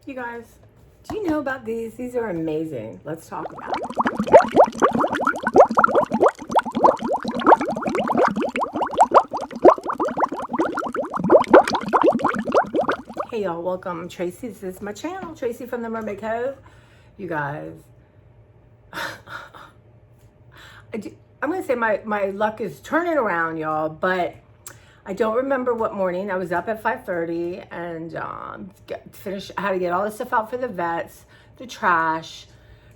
You guys, do you know about these? These are amazing. Let's talk about it. Hey y'all, welcome. I'm Tracy. This is my channel, Tracy from the Mermaid Cove. You guys, I'm going to say my luck is turning around, y'all, but I don't remember what morning. I was up at 5:30 and I had to get all this stuff out for the vets, the trash,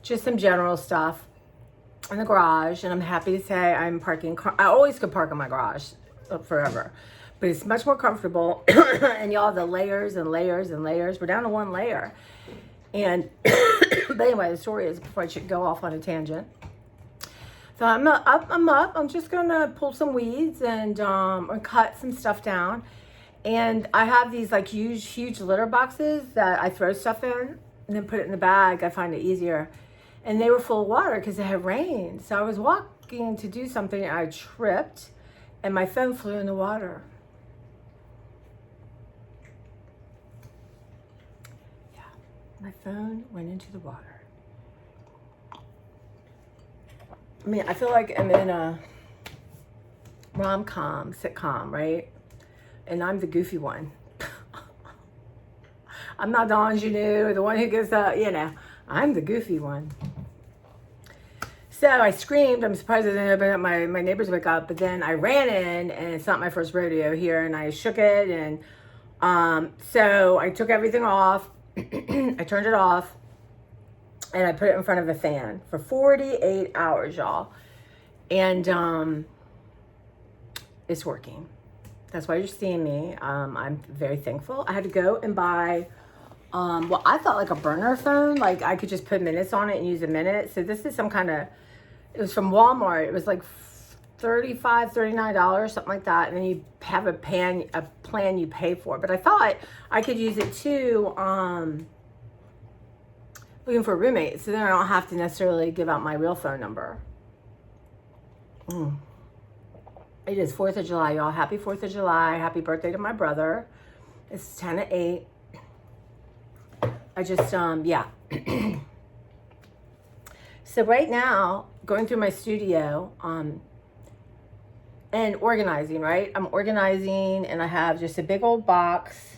just some general stuff in the garage. And I'm happy to say I'm parking. I always could park in my garage forever, but it's much more comfortable. And y'all, the layers and layers and layers. We're down to one layer. And but anyway, the story is, before I should go off on a tangent. So I'm up. I'm just gonna pull some weeds and cut some stuff down. And I have these like huge litter boxes that I throw stuff in and then put it in the bag. I find it easier. And they were full of water because it had rained. So I was walking to do something and I tripped and my phone flew in the water. Yeah, my phone went into the water. I mean, I feel like I'm in a rom-com, sitcom, right? And I'm the goofy one. I'm not the ingenue or the one who gets I'm the goofy one. So I screamed. I'm surprised I didn't open up my neighbors wake up, but then I ran in, and it's not my first rodeo here, and I shook it, and so I took everything off. I turned it off. And I put it in front of a fan for 48 hours, y'all. And it's working. That's why you're seeing me. I'm very thankful. I had to go and buy, I thought like a burner phone. Like I could just put minutes on it and use a minute. So this is some kind of, it was from Walmart. It was like $35, $39, something like that. And then you have a plan you pay for. But I thought I could use it too, looking for a roommate, so then I don't have to necessarily give out my real phone number. It is 4th of July, y'all. Happy 4th of July. Happy birthday to my brother. It's 10 to 8. I just, yeah. So right now, going through my studio, and organizing, right? I'm organizing, and I have just a big old box.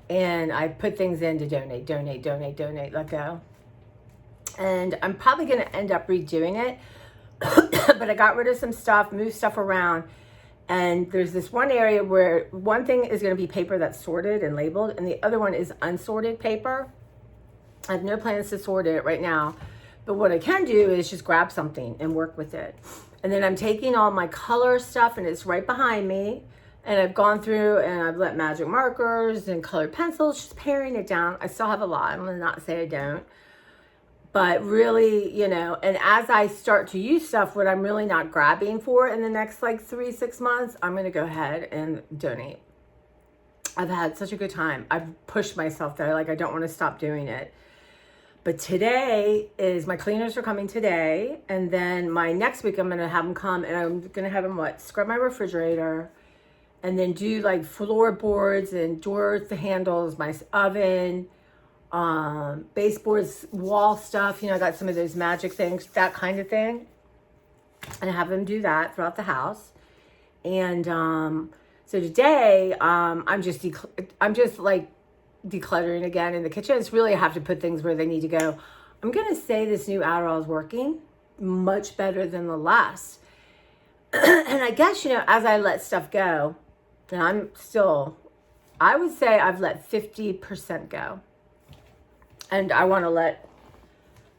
And I put things in to donate, let go. And I'm probably going to end up redoing it. But I got rid of some stuff, moved stuff around. And there's this one area where one thing is going to be paper that's sorted and labeled, and the other one is unsorted paper. I have no plans to sort it right now. But what I can do is just grab something and work with it. And then I'm taking all my color stuff, and it's right behind me. And I've gone through and I've let magic markers and colored pencils, just paring it down. I still have a lot. I'm going to not say I don't. But really, and as I start to use stuff, what I'm really not grabbing for in the next like 3-6 months, I'm going to go ahead and donate. I've had such a good time. I've pushed myself there. Like I don't want to stop doing it. But today is, my cleaners are coming today. And then my next week, I'm going to have them come, and I'm going to have them scrub my refrigerator. And then do like floorboards and doors, the handles, my oven, baseboards, wall stuff. I got some of those magic things, that kind of thing. And have them do that throughout the house. And so today, I'm just like decluttering again in the kitchen. It's really, I have to put things where they need to go. I'm going to say this new Adderall is working much better than the last. And I guess, as I let stuff go, and I would say I've let 50% go. And I want to let,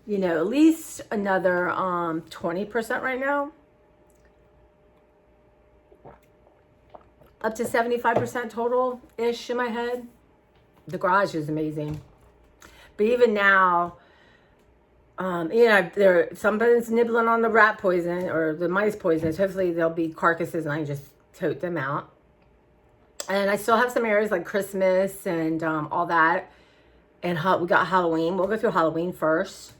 at least another 20% right now. Up to 75% total-ish in my head. The garage is amazing. But even now, somebody's nibbling on the rat poison or the mice poison. Hopefully there'll be carcasses and I can just tote them out. And I still have some areas like Christmas and all that. And we got Halloween. We'll go through Halloween first.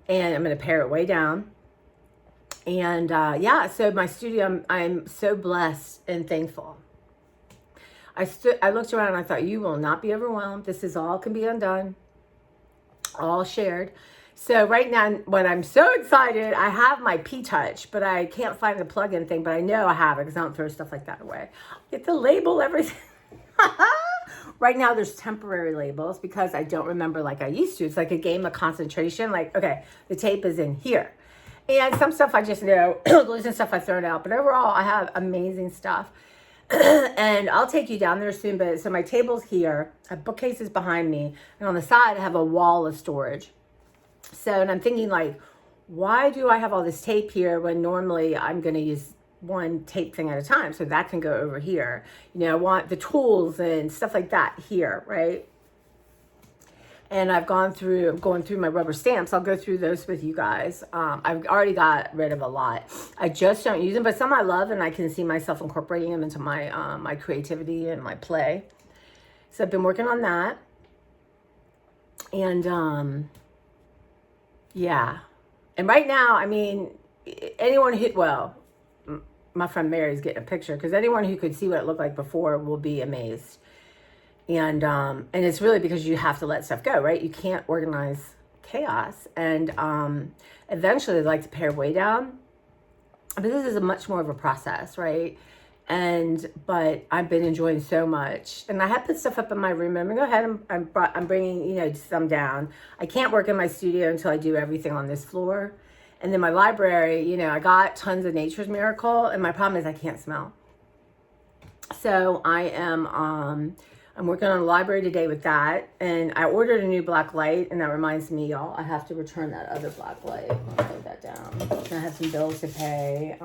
And I'm going to pare it way down. And so my studio, I'm so blessed and thankful. I looked around and I thought, you will not be overwhelmed. This is all can be undone. all shared. So right now, when I'm so excited, I have my P-Touch, but I can't find the plug-in thing, but I know I have it because I don't throw stuff like that away. Get to label everything. Right now, there's temporary labels because I don't remember like I used to. It's like a game of concentration. Like, okay, the tape is in here. And some stuff I just know, losing stuff I've thrown out. But overall, I have amazing stuff. And I'll take you down there soon. But so my table's here. I have bookcases behind me. And on the side, I have a wall of storage. So, and I'm thinking like, why do I have all this tape here when normally I'm going to use one tape thing at a time? So that can go over here. You know, I want the tools and stuff like that here, right? And I'm going through my rubber stamps. I'll go through those with you guys. I've already got rid of a lot. I just don't use them, but some I love, and I can see myself incorporating them into my my creativity and my play. So I've been working on that. And yeah. And right now, I mean, anyone who, well, my friend Mary's getting a picture, because anyone who could see what it looked like before will be amazed. And it's really because you have to let stuff go, right? You can't organize chaos. And eventually, I'd like to pare way down. But this is a much more of a process, right? But I've been enjoying so much. And I have put stuff up in my room. I'm going to go ahead and I'm bringing, you know, some down. I can't work in my studio until I do everything on this floor. And then my library, you know, I got tons of Nature's Miracle. And my problem is I can't smell. So I'm working on a library today with that. And I ordered a new black light. And that reminds me, y'all, I have to return that other black light. I'll put that down. And I have some bills to pay.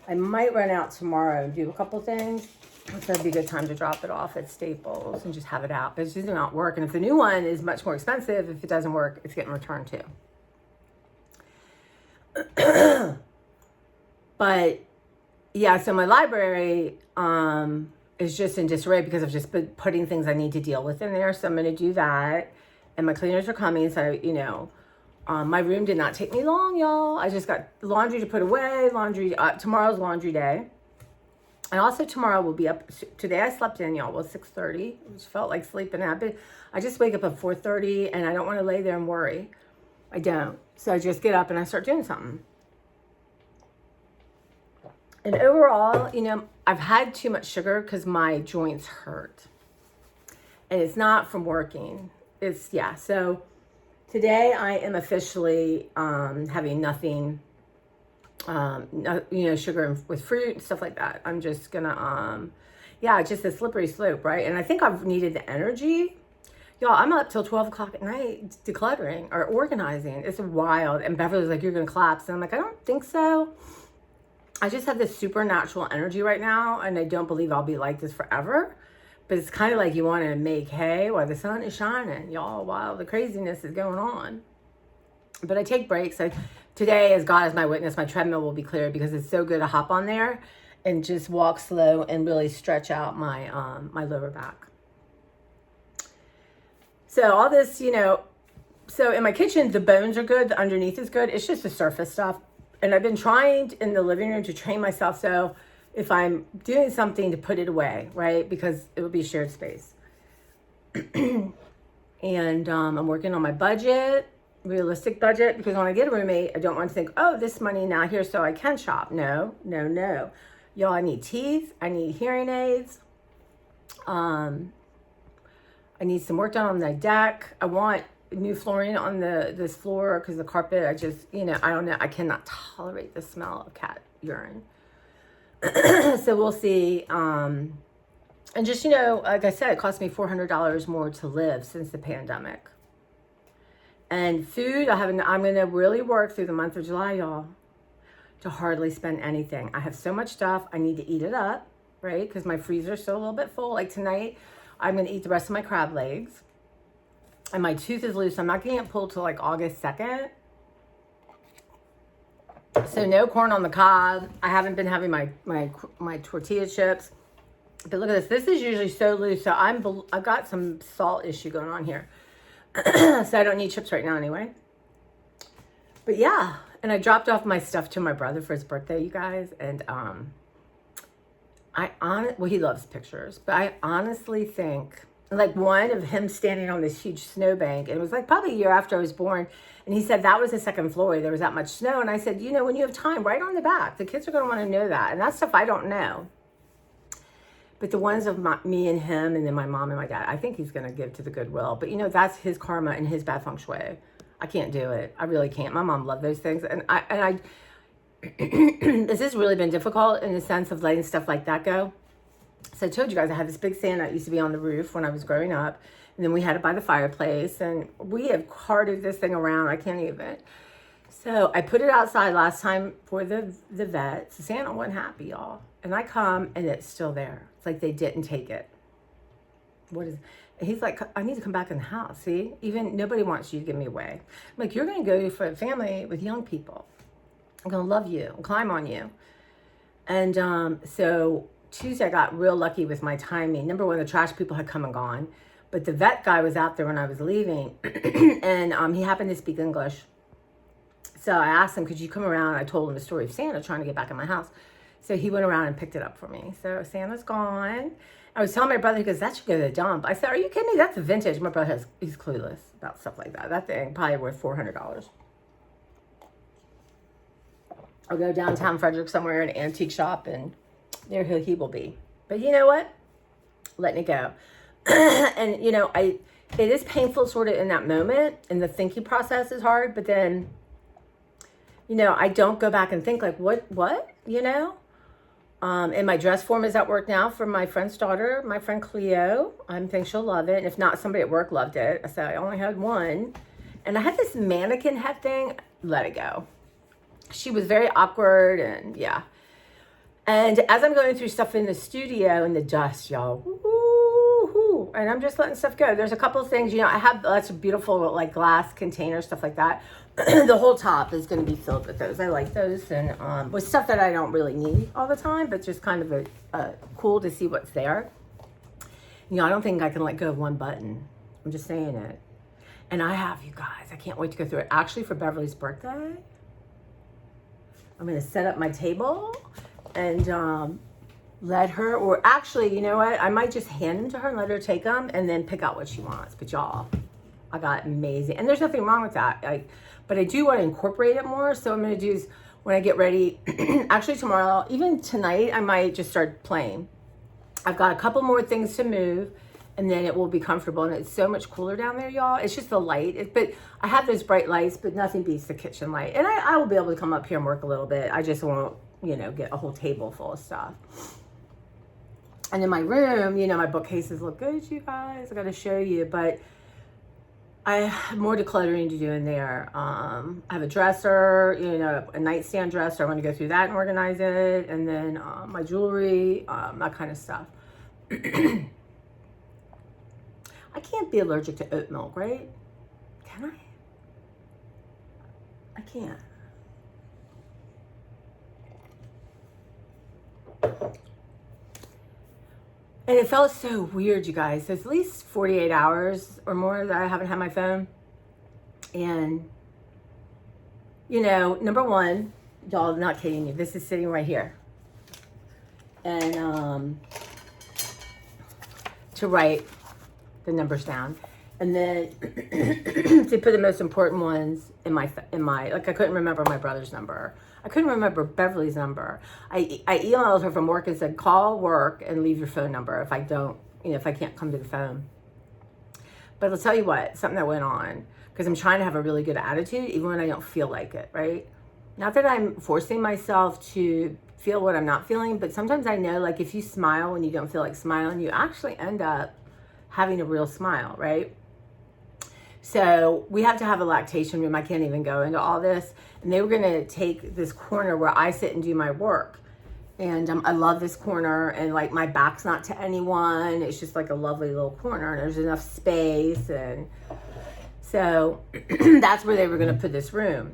I might run out tomorrow and do a couple things. So that'd be a good time to drop it off at Staples and just have it out. But it's just not work. And if the new one is much more expensive, if it doesn't work, it's getting returned too. But yeah, so my library is just in disarray because I've just been putting things I need to deal with in there. So I'm going to do that. And my cleaners are coming. So, you know, my room did not take me long, y'all. I just got laundry to put away. Tomorrow's laundry day. And also tomorrow we'll be up. Today I slept in, y'all. It was 6:30, which felt like sleeping in. I just wake up at 4:30 and I don't want to lay there and worry. I don't. So I just get up and I start doing something. And overall, you know, I've had too much sugar because my joints hurt. And it's not from working. So today I am officially having nothing, sugar with fruit and stuff like that. I'm just gonna, just a slippery slope, right? And I think I've needed the energy. Y'all, I'm up till 12 o'clock at night decluttering or organizing. It's wild. And Beverly's like, you're gonna collapse. And I'm like, I don't think so. I just have this supernatural energy right now, and I don't believe I'll be like this forever. But it's kind of like you want to make hay while the sun is shining, y'all, while the craziness is going on. But I take breaks. Today, as God is my witness, my treadmill will be clear because it's so good to hop on there and just walk slow and really stretch out my my lower back. So all this, you know, so in my kitchen, the bones are good. The underneath is good. It's just the surface stuff. And I've been trying in the living room to train myself. So if I'm doing something to put it away, right? Because it would be shared space. And I'm working on my budget, realistic budget, because when I get a roommate, I don't want to think, oh, this money now here so I can shop. No. Y'all, I need teeth. I need hearing aids. I need some work done on the deck. I want new flooring on this floor because the carpet, I don't know. I cannot tolerate the smell of cat urine. So we'll see. And just, you know, like I said, it cost me $400 more to live since the pandemic. And food, I'm going to really work through the month of July, y'all, to hardly spend anything. I have so much stuff. I need to eat it up, right? Because my freezer's still a little bit full. Like tonight, I'm going to eat the rest of my crab legs. And my tooth is loose. I'm not getting it pulled till like August 2nd. So no corn on the cob. I haven't been having my tortilla chips. But look at this. This is usually so loose. So I've got some salt issue going on here. So I don't need chips right now anyway. But yeah. And I dropped off my stuff to my brother for his birthday, you guys. And he loves pictures. But I honestly think like one of him standing on this huge snowbank. And it was like probably a year after I was born. And he said that was the second floor. There was that much snow. And I said, you know, when you have time, right on the back. The kids are going to want to know that. And that's stuff I don't know. But the ones of me and him and then my mom and my dad, I think he's going to give to the Goodwill. But, you know, that's his karma and his bad feng shui. I can't do it. I really can't. My mom loved those things. And I this has really been difficult in the sense of letting stuff like that go. So I told you guys I had this big stand that used to be on the roof when I was growing up. And then we had it by the fireplace. And we have carted this thing around. I can't even. So I put it outside last time for the vet. So Santa wasn't happy, y'all. And I come and it's still there. It's like they didn't take it. What is... He's like, I need to come back in the house. See, even nobody wants you to give me away. I'm like, you're going to go for a family with young people. I'm going to love you and climb on you. And so Tuesday, I got real lucky with my timing. Number one, the trash people had come and gone. But the vet guy was out there when I was leaving. And he happened to speak English. So I asked him, could you come around? I told him the story of Santa trying to get back in my house. So he went around and picked it up for me. So Santa's gone. I was telling my brother, he goes, that should go to the dump. I said, are you kidding me? That's a vintage. My brother he's clueless about stuff like that. That thing probably worth $400. I'll go downtown Frederick somewhere in an antique shop and there he will be. But you know what? Letting it go. And you know, it is painful sort of in that moment and the thinking process is hard, but then, you know, I don't go back and think like, what, you know? And my dress form is at work now for my friend's daughter, my friend Cleo. I think she'll love it. And if not, somebody at work loved it. So I only had one. And I had this mannequin head thing. Let it go. She was very awkward and yeah. And as I'm going through stuff in the studio in the dust, y'all, woo-hoo, and I'm just letting stuff go. There's a couple of things, you know, I have lots of beautiful like glass containers, stuff like that. The whole top is going to be filled with those. I like those and with stuff that I don't really need all the time, but just kind of a cool to see what's there. You know, I don't think I can let go of one button. I'm just saying it. And I have, you guys, I can't wait to go through it. Actually, for Beverly's birthday, I'm going to set up my table and let her, or actually, you know what? I might just hand them to her and let her take them and then pick out what she wants. But y'all, I got amazing. And there's nothing wrong with that. But I do want to incorporate it more. So I'm going to do is when I get ready, actually tomorrow, even tonight, I might just start playing. I've got a couple more things to move and then it will be comfortable. And it's so much cooler down there, y'all. It's just the light. But I have those bright lights, but nothing beats the kitchen light. And I will be able to come up here and work a little bit. I just won't, you know, get a whole table full of stuff. And in my room, you know, my bookcases look good, you guys. I got to show you, but I have more decluttering to do in there. I have a dresser, you know, a nightstand dresser. I want to go through that and organize it. And then my jewelry, that kind of stuff. I can't be allergic to oat milk, right? Can I? I can't. And it felt so weird, you guys. There's at least 48 hours or more that I haven't had my phone. And, you know, number one, y'all, not kidding you, this is sitting right here. And to write the numbers down. And then to put the most important ones in my, like I couldn't remember my brother's number. I couldn't remember Beverly's number. I emailed her from work and said, call work and leave your phone number if I don't, you know, if I can't come to the phone. But I'll tell you what, something that went on, because I'm trying to have a really good attitude, even when I don't feel like it, right? Not that I'm forcing myself to feel what I'm not feeling, but sometimes I know, like, if you smile when you don't feel like smiling, you actually end up having a real smile, right? So we have to have a lactation room. I can't even go into all this. And they were going to take this corner where I sit and do my work. And I love this corner. And like my back's not to anyone. It's just like a lovely little corner. And there's enough space. And so that's where they were going to put this room.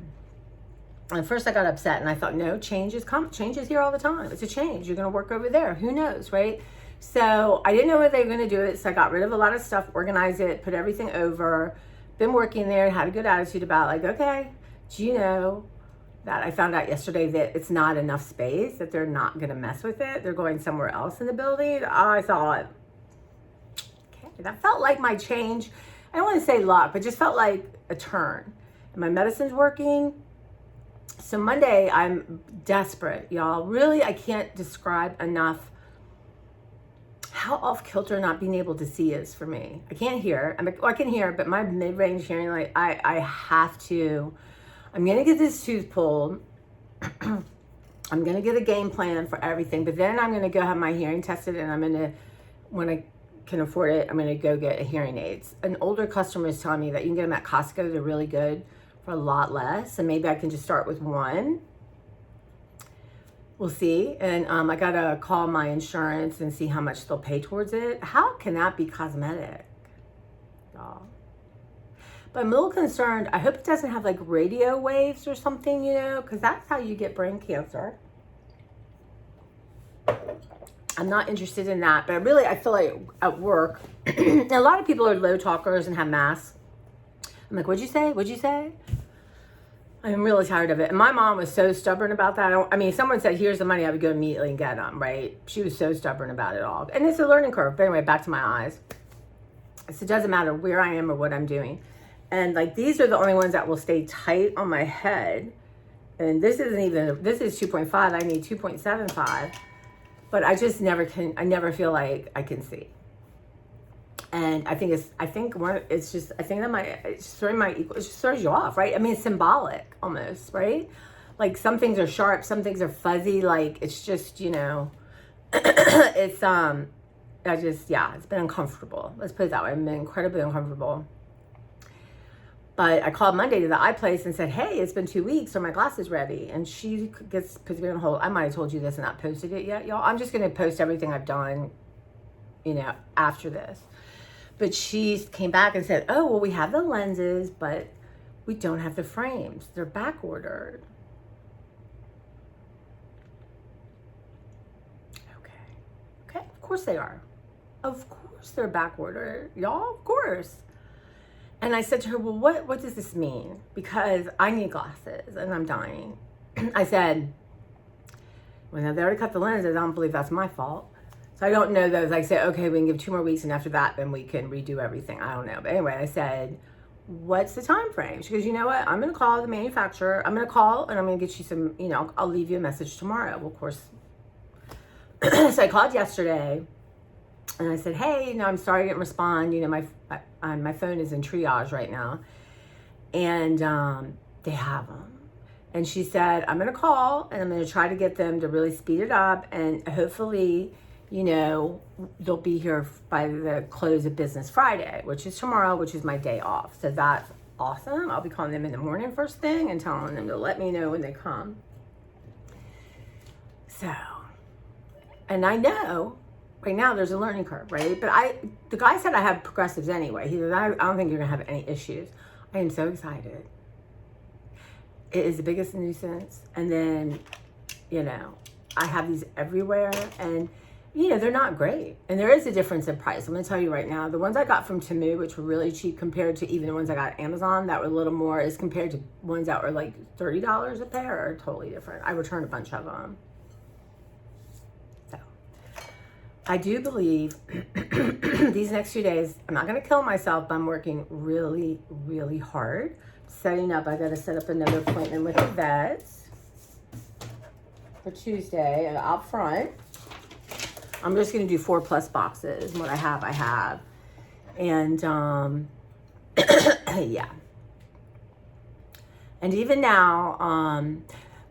And at first I got upset and I thought, no, change is here all the time. It's a change. You're going to work over there. Who knows, right? So I didn't know where they were going to do it. So I got rid of a lot of stuff, organized it, put everything over. Been working there, had a good attitude about like, okay, do you know that I found out yesterday that it's not enough space, that they're not going to mess with it. They're going somewhere else in the building. I thought, okay, That felt like my change. I don't want to say luck, but just felt like a turn. And my medicine's working. So Monday, I'm desperate, y'all. Really, I can't describe enough how off kilter not being able to see is for me. I can't hear. I can hear, but my mid-range hearing, like I have to. I'm gonna get this tooth pulled. I'm gonna get a game plan for everything, but then I'm gonna go have my hearing tested, and I'm gonna, when I can afford it, I'm gonna go get a hearing aids. An older customer is telling me that you can get them at Costco. They're really good for a lot less, and maybe I can just start with one. We'll see. And I gotta call my insurance and see how much they'll pay towards it. How can that be cosmetic, y'all? But I'm a little concerned. I hope it doesn't have like radio waves or something, you know, because that's how you get brain cancer. I'm not interested in that, but really I feel like at work, a lot of people are low talkers and have masks. I'm like, what'd you say? What'd you say? I'm really tired of it. And my mom was so stubborn about that. I mean, someone said, here's the money, I would go immediately and get them, right? She was so stubborn about it all. And it's a learning curve. But anyway, back to my eyes. So it doesn't matter where I am or what I'm doing. And like, these are the only ones that will stay tight on my head. And this isn't even, this is 2.5. I need 2.75. But I just never can, I never feel like I can see. And I think it just throws you off, right? I mean, it's symbolic almost, right? Like some things are sharp, some things are fuzzy. Like it's just, you know, it's been uncomfortable. Let's put it that way. I've been incredibly uncomfortable. But I called Monday to the eye place and said, hey, it's been 2 weeks. Are my glasses ready? And she puts me on hold. I might have told you this and not posted it yet, y'all. I'm just going to post everything I've done, you know, after this. But she came back and said, oh, well, we have the lenses, but we don't have the frames. They're back ordered. Okay, of course they are. Of course they're back ordered, y'all, of course. And I said to her, well, what does this mean? Because I need glasses and I'm dying. I said, well, they already cut the lenses. I don't believe that's my fault. So I don't know those. I said, okay, we can give 2 more weeks, and after that, then we can redo everything. I don't know. But anyway, I said, what's the time frame? She goes, you know what? I'm going to call the manufacturer. I'm going to call, and I'm going to get you some, you know, I'll leave you a message tomorrow. Well, of course. So I called yesterday, and I said, hey, you know, I'm sorry I didn't respond. You know, my phone is in triage right now. And they have them. And she said, I'm going to call, and I'm going to try to get them to really speed it up, and hopefully, you know, they'll be here by the close of business Friday, which is tomorrow, which is my day off. So that's awesome. I'll be calling them in the morning first thing and telling them to let me know when they come. So, and I know right now there's a learning curve, right? But the guy said I have progressives anyway. He said, I don't think you're gonna have any issues. I am so excited. It is the biggest nuisance. And then, you know, I have these everywhere, and you know, they're not great. And there is a difference in price. I'm going to tell you right now, the ones I got from Temu, which were really cheap compared to even the ones I got at Amazon that were a little more, as compared to ones that were like $30 a pair, are totally different. I returned a bunch of them. So I do believe these next few days, I'm not going to kill myself, but I'm working really, really hard. Setting up, I got to set up another appointment with the vets for Tuesday out front. I'm just going to do 4+ boxes. What I have. And, yeah. And even now,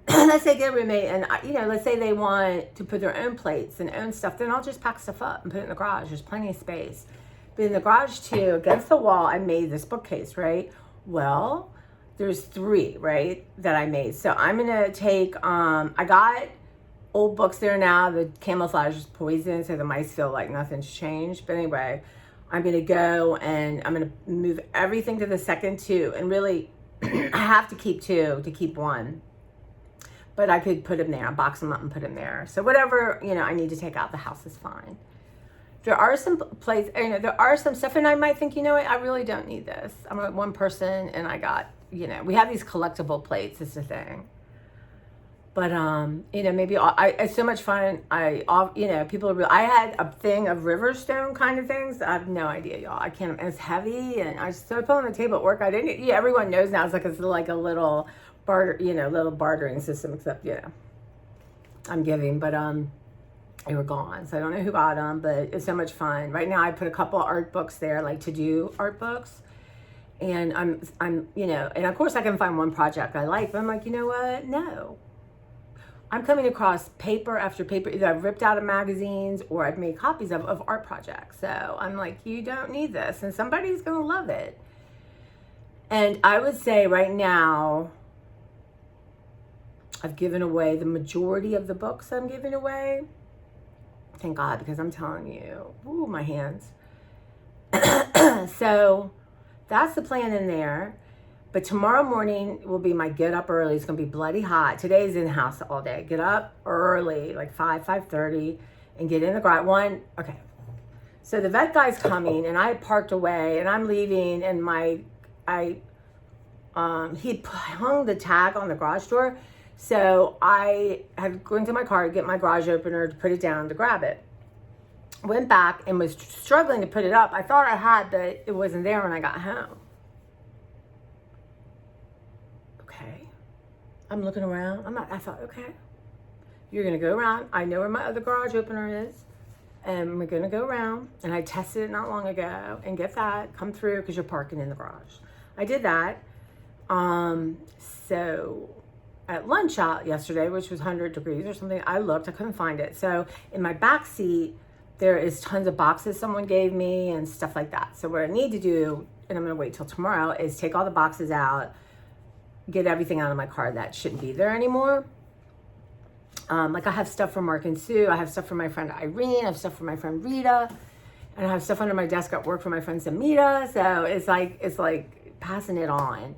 let's say get a roommate and, you know, let's say they want to put their own plates and own stuff, then I'll just pack stuff up and put it in the garage. There's plenty of space. But in the garage too, against the wall, I made this bookcase, right? Well, there's 3, right, that I made. So I'm going to take, I got old books there now. The camouflage is poison, so the mice feel like nothing's changed. But anyway, I'm going to go and I'm going to move everything to the second 2. And really, I have to keep 2 to keep 1. But I could put them there, box them up and put them there. So whatever, you know, I need to take out the house is fine. There are some places, you know, there are some stuff, and I might think, you know what, I really don't need this. I'm one person, and I got, you know, we have these collectible plates. It's a thing. But you know, maybe it's so much fun. You know, people are real. I had a thing of Riverstone kind of things. I have no idea, y'all. I can't. It's heavy, and I just put it on the table at work. I didn't. Yeah, everyone knows now. It's like a little barter, you know, little bartering system. Except, you know, I'm giving, but they were gone, so I don't know who got them. But it's so much fun. Right now, I put a couple art books there, like to do art books. And I'm, you know, and of course I can find one project I like, but I'm like, you know what? No. I'm coming across paper after paper. Either I've ripped out of magazines or I've made copies of art projects. So I'm like, you don't need this, and somebody's going to love it. And I would say right now, I've given away the majority of the books I'm giving away. Thank God, because I'm telling you, ooh, my hands. So that's the plan in there. But tomorrow morning will be my get up early. It's going to be bloody hot. Today's in the house all day. Get up early, like 5:30, and get in the garage. Okay. So the vet guy's coming, and I parked away, and I'm leaving, and he hung the tag on the garage door. So I had to go into my car, get my garage opener to put it down to grab it. Went back and was struggling to put it up. I thought I had, but it wasn't there when I got home. I'm looking around. I thought, okay, you're going to go around. I know where my other garage opener is. And we're going to go around. And I tested it not long ago. And get that. Come through because you're parking in the garage. I did that. So at lunch out yesterday, which was 100 degrees or something, I looked. I couldn't find it. So in my back seat, there is tons of boxes someone gave me and stuff like that. So what I need to do, and I'm going to wait till tomorrow, is take all the boxes out, get everything out of my car that shouldn't be there anymore. Like I have stuff for Mark and Sue. I have stuff for my friend Irene. I have stuff for my friend Rita. And I have stuff under my desk at work for my friend Samita. So it's like passing it on.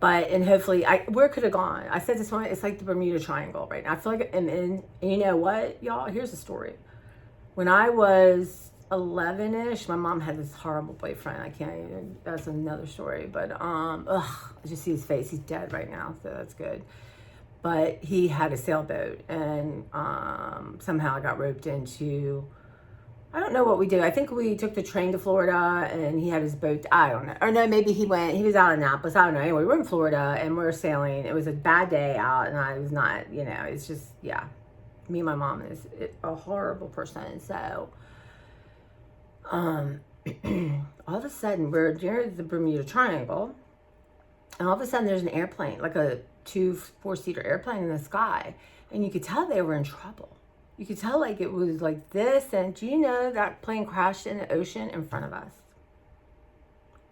And hopefully, where could have gone? I said this one, it's like the Bermuda Triangle right now. I feel like I'm in, and you know what, y'all? Here's the story. When I was 11-ish, my mom had this horrible boyfriend. I can't even, that's another story. But, I just see his face. He's dead right now, so that's good. But he had a sailboat, and somehow I got roped into, I don't know what we did. I think we took the train to Florida, and he had his boat. I don't know. Or no, maybe he was out in Naples. I don't know. Anyway, we're in Florida, and we're sailing. It was a bad day out, and I was not, you know, it's just, yeah. Me and my mom is a horrible person, so... all of a sudden we're near the Bermuda Triangle, and all of a sudden there's an airplane, like a 4-seater airplane in the sky, and you could tell they were in trouble. You could tell like it was like this, and do you know that plane crashed in the ocean in front of us?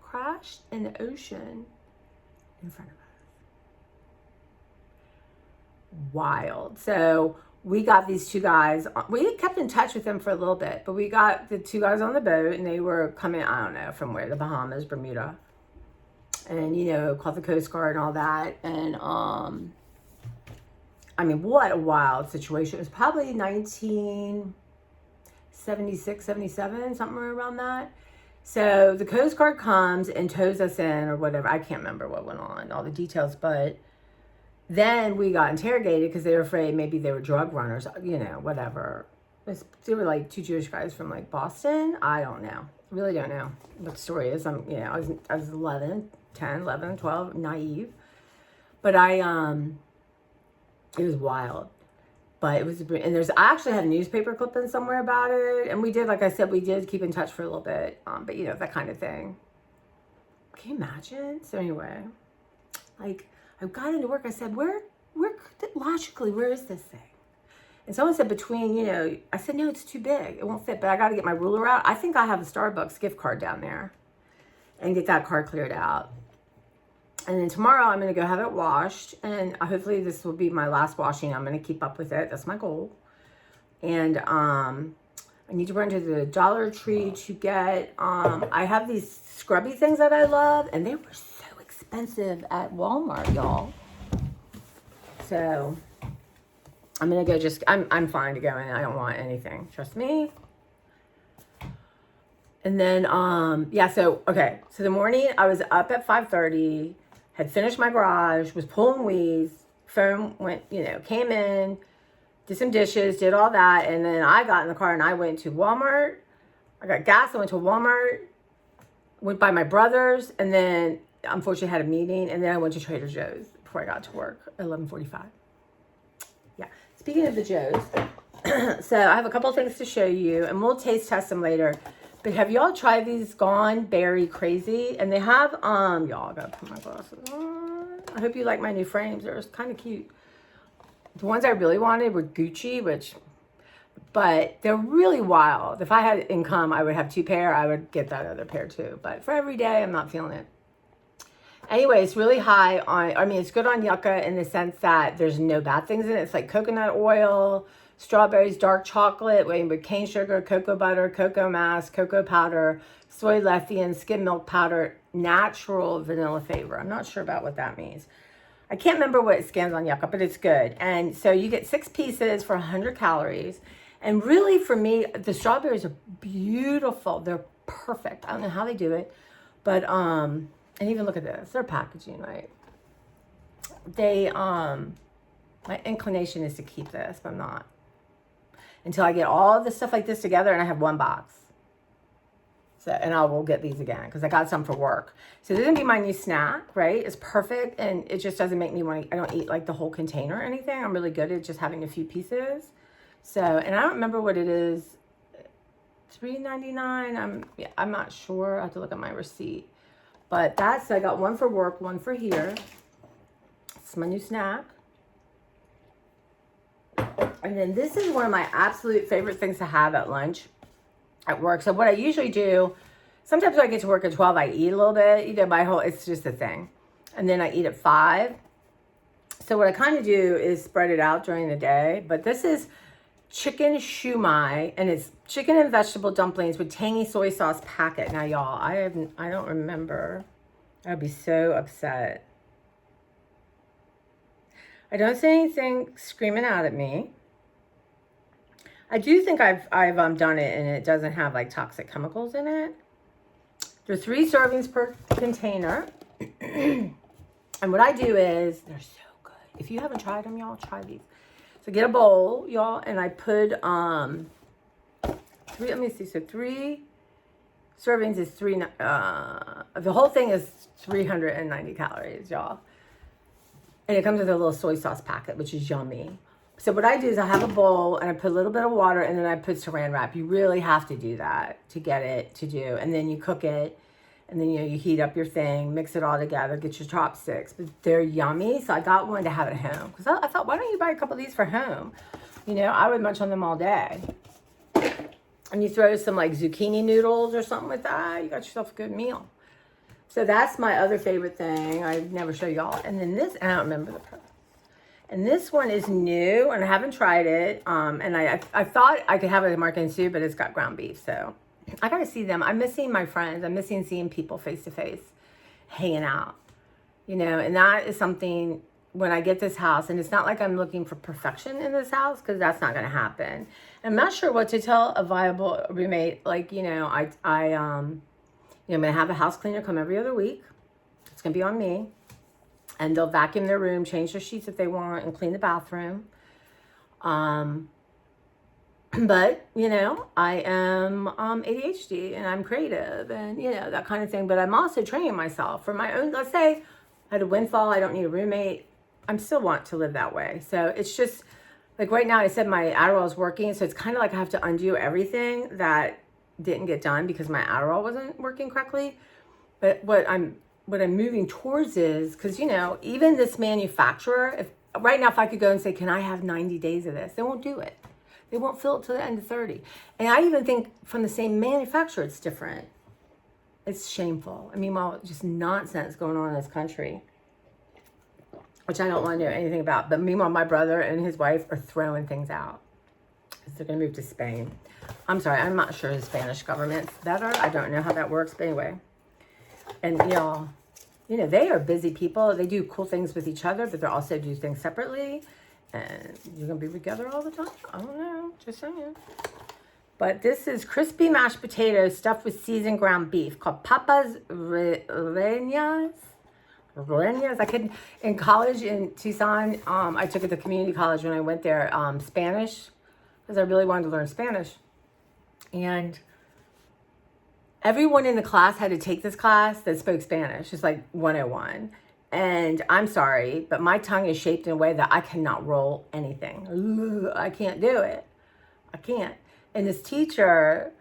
Crashed in the ocean in front of us. Wild. So we got these two guys. We kept in touch with them for a little bit, but we got the two guys on the boat, and they were coming, I don't know, from where, the Bahamas, Bermuda, and, you know, called the Coast Guard and all that. And, I mean, what a wild situation. It was probably 1976, 77, somewhere around that. So the Coast Guard comes and tows us in or whatever. I can't remember what went on, all the details, but then we got interrogated because they were afraid maybe they were drug runners, you know, whatever. They were like two Jewish guys from like Boston. I don't know. Really don't know what the story is. I was 11, 12, naive. But it was wild. But it was, and I actually had a newspaper clipping somewhere about it. And we did, like I said, we did keep in touch for a little bit. But you know, that kind of thing. Can you imagine? So anyway, like, I got into work. I said, logically, where is this thing? And someone said between, you know, I said, no, it's too big. It won't fit, but I got to get my ruler out. I think I have a Starbucks gift card down there and get that card cleared out. And then tomorrow I'm going to go have it washed. And hopefully this will be my last washing. I'm going to keep up with it. That's my goal. And I need to run to the Dollar Tree to get, I have these scrubby things that I love. And they were so expensive at Walmart, y'all. So I'm gonna go I'm fine to go in. I don't want anything. Trust me. And then so the morning I was up at 5:30, had finished my garage, was pulling weeds, phone went, came in, did some dishes, did all that. And then I got in the car and I went to Walmart. I got gas. I went to Walmart, went by my brother's, and then unfortunately had a meeting. And then I went to Trader Joe's before I got to work at 11:45. Yeah. Speaking of the Joe's, so I have a couple of things to show you, and we'll taste test them later. But have y'all tried these Gone Berry Crazy? And they have, y'all, I gotta put my glasses on. I hope you like my new frames. They're kind of cute. The ones I really wanted were Gucci, but they're really wild. If I had income, I would have 2 pair. I would get that other pair too. But for every day, I'm not feeling it. Anyway, it's really high on, it's good on yucca in the sense that there's no bad things in it. It's like coconut oil, strawberries, dark chocolate, with cane sugar, cocoa butter, cocoa mass, cocoa powder, soy lecithin, skim milk powder, natural vanilla flavor. I'm not sure about what that means. I can't remember what it scans on yucca, but it's good. And so you get 6 pieces for 100 calories. And really, for me, the strawberries are beautiful. They're perfect. I don't know how they do it, but and even look at this. Their packaging, right? They my inclination is to keep this, but I'm not. Until I get all the stuff like this together and I have 1 box. So, and I will get these again because I got some for work. So this is going to be my new snack, right? It's perfect, and it just doesn't make me want to, I don't eat like the whole container or anything. I'm really good at just having a few pieces. So, and I don't remember what it is. $3.99. I'm not sure. I have to look at my receipt. But that's, I got 1 for work, 1 for here. It's my new snack. And then this is one of my absolute favorite things to have at lunch at work. So what I usually do, sometimes when I get to work at 12, I eat a little bit. It's just a thing. And then I eat at 5. So what I kind of do is spread it out during the day. But this is chicken shumai, and it's chicken and vegetable dumplings with tangy soy sauce packet. Now, y'all, I don't remember. I'd be so upset. I don't see anything screaming out at me. I do think I've done it, and it doesn't have like toxic chemicals in it. There are 3 servings per container. And what I do is, they're so good. If you haven't tried them, y'all, try these. So get a bowl, y'all, and I put 3, let me see, so 3 servings is the whole thing is 390 calories, y'all. And it comes with a little soy sauce packet, which is yummy. So what I do is I have a bowl and I put a little bit of water and then I put saran wrap. You really have to do that to get it to do. And then you cook it and then, you heat up your thing, mix it all together, get your chopsticks. But they're yummy. So I got one to have at home. Because I thought, why don't you buy a couple of these for home? I would munch on them all day. And you throw some like zucchini noodles or something with that. You got yourself a good meal. So that's my other favorite thing. I never show y'all. And then this, I don't remember the price. And this one is new, and I haven't tried it. And I thought I could have it at Market and Sioux, but it's got ground beef. So I got to see them. I'm missing my friends. I'm missing seeing people face to face, hanging out. And that is something when I get this house. And it's not like I'm looking for perfection in this house, because that's not going to happen. I'm not sure what to tell a viable roommate. Like, I'm going to have a house cleaner come every other week. It's going to be on me. And they'll vacuum their room, change their sheets if they want, and clean the bathroom. But, I am ADHD, and I'm creative, and, that kind of thing. But I'm also training myself for my own. Let's say I had a windfall, I don't need a roommate. I still want to live that way. So it's just, like right now I said my Adderall is working. So it's kind of like I have to undo everything that didn't get done because my Adderall wasn't working correctly. But what I'm moving towards is, because, even this manufacturer, right now, if I could go and say, can I have 90 days of this? They won't do it. They won't fill it till the end of 30. And I even think from the same manufacturer, it's different. It's shameful. Meanwhile, just nonsense going on in this country, which I don't want to know anything about. But meanwhile, my brother and his wife are throwing things out because they're going to move to Spain. I'm sorry, I'm not sure the Spanish government's better. I don't know how that works, but anyway. And y'all, they are busy people. They do cool things with each other, but they also do things separately. And you're going to be together all the time? I don't know. Just saying. But this is crispy mashed potatoes stuffed with seasoned ground beef called Papas Rellenas. I couldn't, in college in Tucson, I took it to community college when I went there, Spanish, because I really wanted to learn Spanish. And everyone in the class had to take this class that spoke Spanish. It's like 101. And I'm sorry, but my tongue is shaped in a way that I cannot roll anything. Ugh, I can't do it. I can't. And this teacher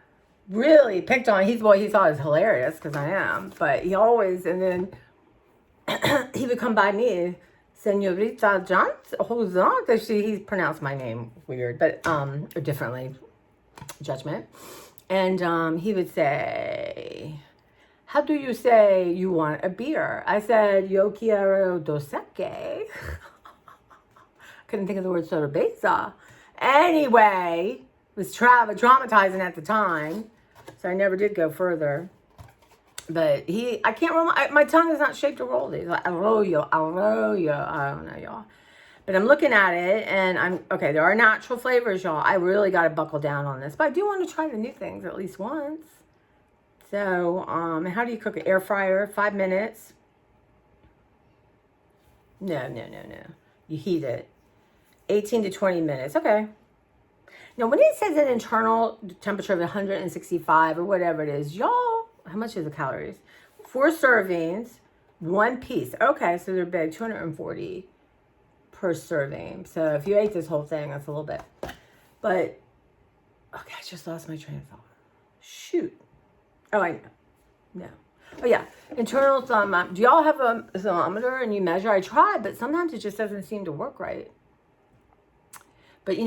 really picked on, he thought it was hilarious, because I am, but he always, and then he would come by me, Senorita Johnson, he pronounced my name weird, but, or differently, judgment. And he would say, how do you say you want a beer? I said, yo quiero dos sake. Couldn't think of the word cerveza. Anyway, it was traumatizing at the time, so I never did go further. But I can't roll, my tongue is not shaped to roll these. Like, arroyo, I don't know, y'all. But I'm looking at it, and okay, there are natural flavors, y'all. I really got to buckle down on this. But I do want to try the new things at least once. So, how do you cook it? Air fryer, 5 minutes. No. You heat it. 18 to 20 minutes. Okay. Now, when it says an internal temperature of 165 or whatever it is, y'all, how much is the calories? 4 servings, 1 piece. Okay, so they're big, 240 per serving. So if you ate this whole thing, that's a little bit. But, okay, I just lost my train of thought. Shoot. Oh, I know. No. Oh, yeah. Internal thumb. Do y'all have a thermometer and you measure? I tried, but sometimes it just doesn't seem to work right. But,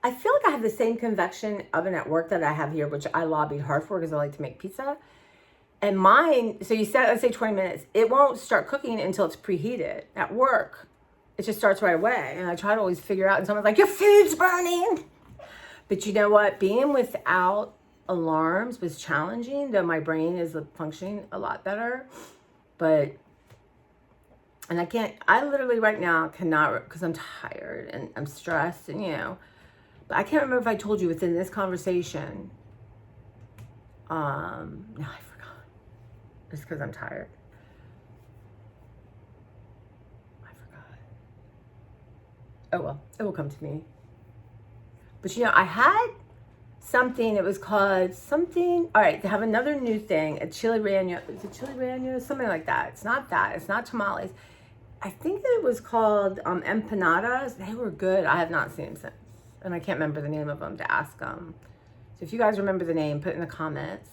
I feel like I have the same convection oven at work that I have here, which I lobbied hard for because I like to make pizza. And mine, so you set, let's say 20 minutes. It won't start cooking until it's preheated. At work, it just starts right away. And I try to always figure out, and someone's like, your food's burning. But you know what? Being without alarms was challenging, though my brain is functioning a lot better. And I literally right now cannot, because I'm tired and I'm stressed and, but I can't remember if I told you within this conversation. No, I forgot. Just because I'm tired. I forgot. Oh well, it will come to me. But I had something, it was called something, all right, they have another new thing, a chili relleno. Is it chili relleno? Something like that. It's not that. It's not tamales. I think it was called empanadas. They were good. I have not seen them since. And I can't remember the name of them to ask them. So if you guys remember the name, put it in the comments.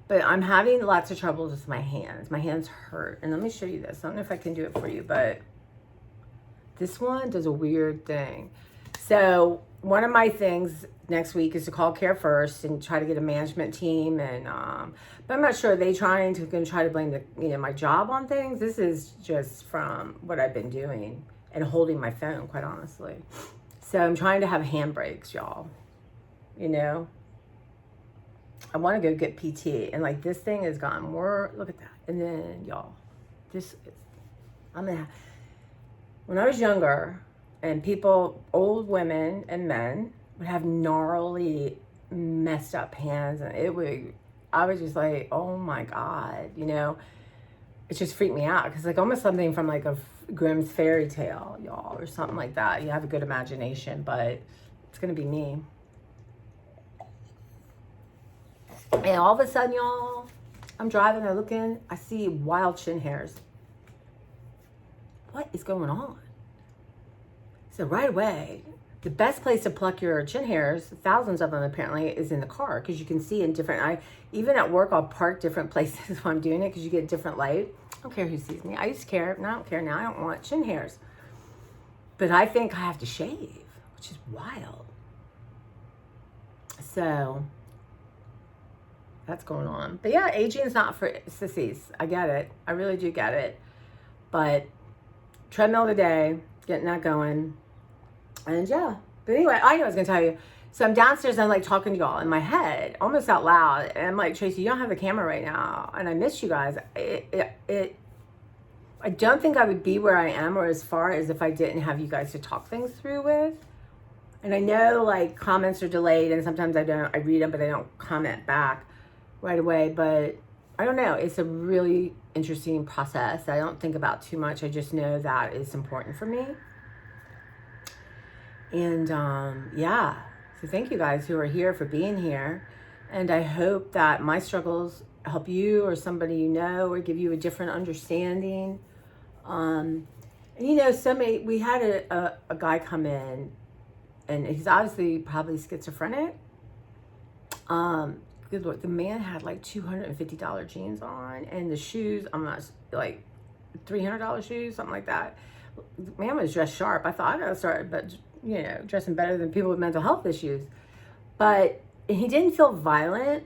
But I'm having lots of trouble with my hands. My hands hurt. And let me show you this. I don't know if I can do it for you, but this one does a weird thing. So one of my things next week is to call Care First and try to get a management team. And but I'm not sure. Are they going to try to blame my job on things? This is just from what I've been doing and holding my phone, quite honestly. So I'm trying to have handbrakes, y'all. I want to go get PT, and this thing has gotten more. Look at that. And then y'all, when I was younger, and old women and men would have gnarly, messed up hands, and I was just like, oh my God, it just freaked me out, because almost something from a Grimm's fairy tale, y'all, or something like that. You have a good imagination, but it's gonna be me. And all of a sudden, y'all, I'm driving, I see wild chin hairs. What is going on? So right away, the best place to pluck your chin hairs, thousands of them apparently, is in the car, because you can see in even at work, I'll park different places while I'm doing it, because you get different light. I don't care who sees me. I used to care, and I don't care now. I don't want chin hairs. But I think I have to shave, which is wild. So that's going on. But yeah, aging is not for sissies. I get it. I really do get it. But treadmill today, getting that going. And yeah. But anyway, I know what I was going to tell you. So I'm downstairs and I'm talking to y'all in my head, almost out loud. And I'm like, Tracy, you don't have the camera right now. And I miss you guys. I don't think I would be where I am or as far as if I didn't have you guys to talk things through with. And I know comments are delayed and sometimes I read them, but I don't comment back right away. But I don't know. It's a really interesting process. I don't think about too much. I just know that it's important for me. And yeah, so thank you guys who are here for being here. And I hope that my struggles help you or somebody you know, or give you a different understanding. And you know, we had a guy come in, and he's obviously probably schizophrenic. Good Lord, the man had like $250 jeans on, and the shoes, I'm not, like $300 shoes, something like that. The man was dressed sharp. I thought I gotta start, but you know, dressing better than people with mental health issues. But he didn't feel violent.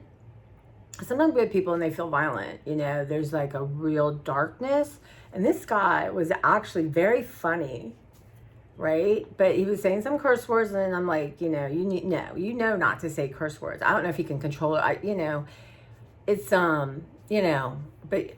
Sometimes we have people and they feel violent, you know, there's like a real darkness. And this guy was actually very funny, right? But he was saying some curse words, and I'm like, you know, you know not to say curse words. I don't know if he can control it. You know, it's you know, but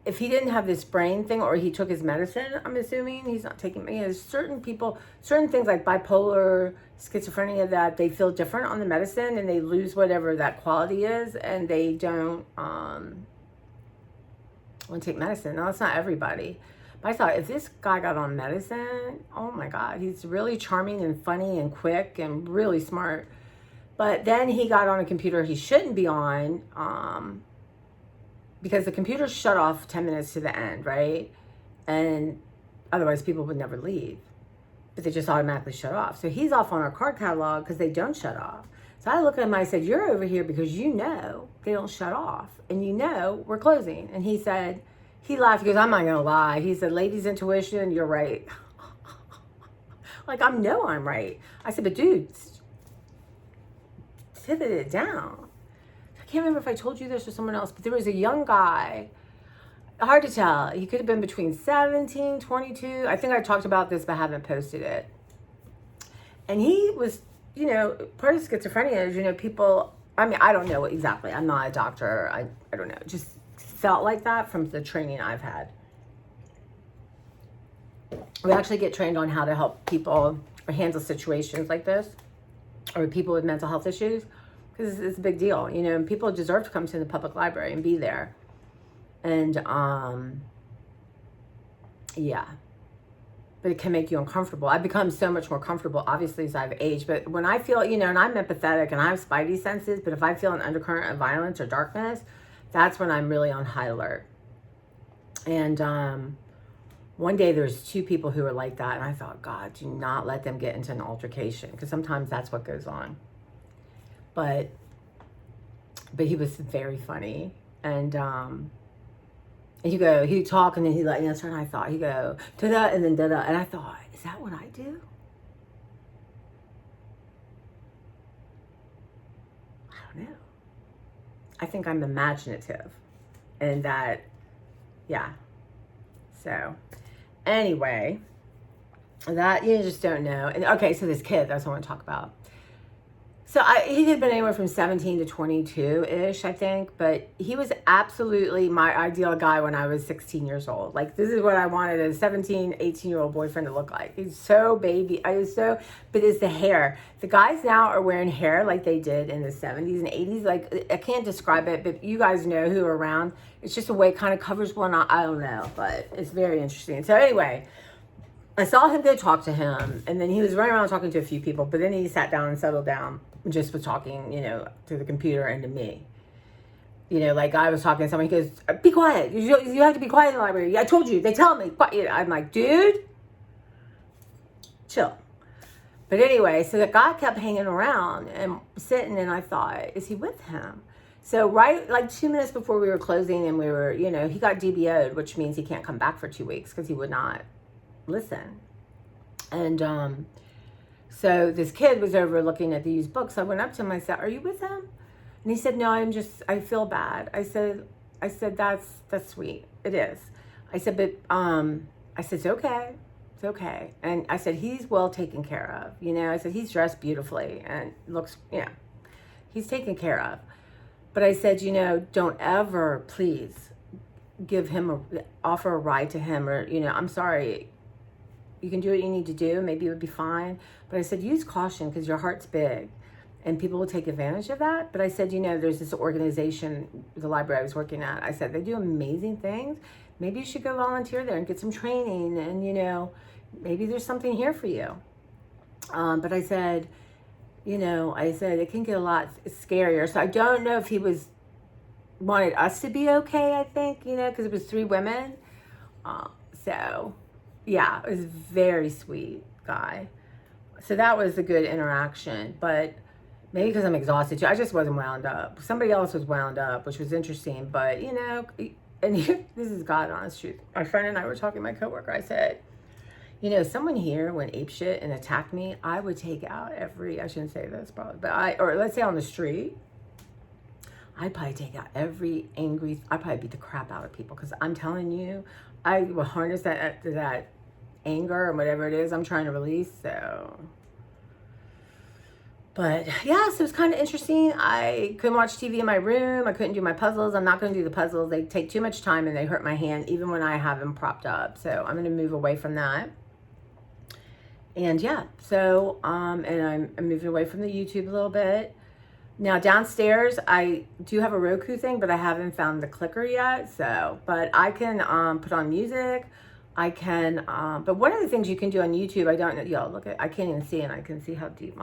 if he didn't have this brain thing, or he took his medicine, I'm assuming he's not taking, you know, certain people, certain things like bipolar, schizophrenia, that they feel different on the medicine and they lose whatever that quality is, and they don't want to take medicine. No, it's not everybody. But I thought, if this guy got on medicine, oh my God, he's really charming and funny and quick and really smart. But then he got on a computer he shouldn't be on, because the computer shut off 10 minutes to the end, right? And otherwise people would never leave, but they just automatically shut off. So he's off on our card catalog because they don't shut off. So I looked at him, I said, you're over here because you know they don't shut off, and you know we're closing. And he said, he laughed, he goes, I'm not gonna lie. He said, ladies' intuition, you're right. Like, I know I'm right. I said, but dude, pivot it down. I can't remember if I told you this or someone else, but there was a young guy, hard to tell. He could have been between 17, 22. I think I talked about this, but haven't posted it. And he was, you know, part of schizophrenia is, you know, people, I mean, I don't know exactly. I'm not a doctor. I don't know. It just felt like that from the training I've had. We actually get trained on how to help people or handle situations like this, or people with mental health issues. Because it's a big deal, you know, and people deserve to come to the public library and be there. And, yeah, but it can make you uncomfortable. I've become so much more comfortable, obviously, as I've aged. But when I feel, you know, and I'm empathetic and I have spidey senses, but if I feel an undercurrent of violence or darkness, that's when I'm really on high alert. And one day there was two people who were like that, and I thought, God, do not let them get into an altercation, because sometimes that's what goes on. But he was very funny, and he'd talk, and then he'd let you answer, and I thought, he'd go, da-da, and then da-da, and I thought, is that what I do? I don't know. I think I'm imaginative, and that, yeah. So, anyway, that, you just don't know. And okay, so this kid, that's what I want to talk about. So he had been anywhere from 17 to 22-ish, I think, but he was absolutely my ideal guy when I was 16 years old. Like, this is what I wanted a 17, 18-year-old boyfriend to look like. He's so baby. But it's the hair. The guys now are wearing hair like they did in the 70s and 80s. Like, I can't describe it, but you guys know who are around. It's just a way it kind of covers one eye. I don't know, but it's very interesting. So anyway, I saw him go talk to him, and then he was running around talking to a few people, but then he sat down and settled down, just was talking, you know, to the computer and to me. You know, like I was talking to someone, he goes, be quiet. You have to be quiet in the library. I told you, they tell me. Quiet. I'm like, dude, chill. But anyway, so the guy kept hanging around and sitting, and I thought, is he with him? So right, like 2 minutes before we were closing, and we were, you know, he got DBO'd, which means he can't come back for 2 weeks because he would not listen. And so this kid was over looking at the used books. I went up to him, I said, are you with him? And he said, no, I feel bad. I said, that's sweet. It is. I said, but I said, it's okay. It's okay. And I said, he's well taken care of. You know, I said, he's dressed beautifully and looks, you know, he's taken care of. But I said, you know, don't ever, please, offer a ride to him, or, you know, I'm sorry, you can do what you need to do, maybe it would be fine. But I said, use caution, because your heart's big. and people will take advantage of that. But I said, there's this organization, the library I was working at. I said, they do amazing things. Maybe you should go volunteer there and get some training, and maybe there's something here for you. But I said, it can get a lot scarier. So I don't know if he wanted us to be okay, I think, because it was 3 women. So yeah, it was very sweet guy. So that was a good interaction, but maybe because I'm exhausted too. I just wasn't wound up. Somebody else was wound up, which was interesting, but and this is God honest truth. My friend and I were talking, my coworker, I said, someone here went apeshit and attacked me, I would take out I shouldn't say this probably, but or let's say on the street, I'd probably take out I'd probably beat the crap out of people, because I'm telling you, I will harness that anger and whatever it is I'm trying to release. So, but yeah, so it was kind of interesting. I couldn't watch TV in my room. I couldn't do my puzzles. I'm not going to do the puzzles. They take too much time and they hurt my hand, even when I have them propped up. So I'm going to move away from that. And yeah, so, and I'm moving away from the YouTube a little bit. Now downstairs, I do have a Roku thing, but I haven't found the clicker yet. So, but I can put on music. I can, but one of the things you can do on YouTube, I don't know, y'all look I can't even see, and I can see how deep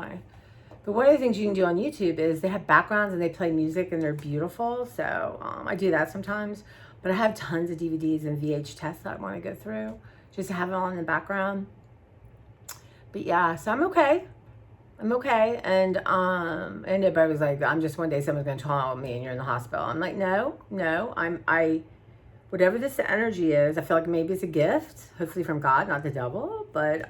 but one of the things you can do on YouTube is they have backgrounds and they play music and they're beautiful. So I do that sometimes, but I have tons of DVDs and VHS that I want to go through just to have it all in the background. But yeah, so I'm okay. And everybody was like, I'm just, one day someone's going to call me and you're in the hospital. I'm like, no, whatever this energy is, I feel like maybe it's a gift, hopefully from God, not the devil. But